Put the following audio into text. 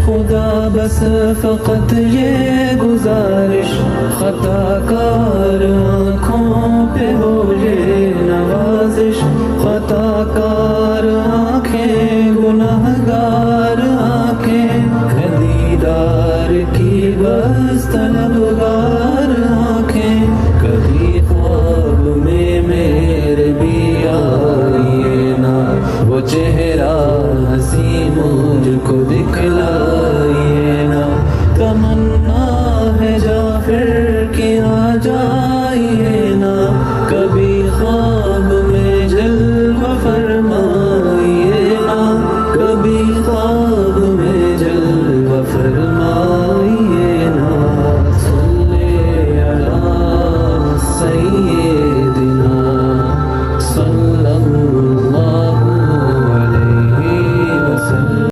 خدا بس فقط یہ گزارش، خطا کار آنکھوں پہ ہو یہ نوازش، خطا کار آنکھیں گناہگار آنکھیں، دیدار کی بس طلبگار آنکھیں، کبھی خواب میں میرے بھی آئیے نا، وہ چہرہ ہنسی مجھ کو دکھلائیے نا، تمنا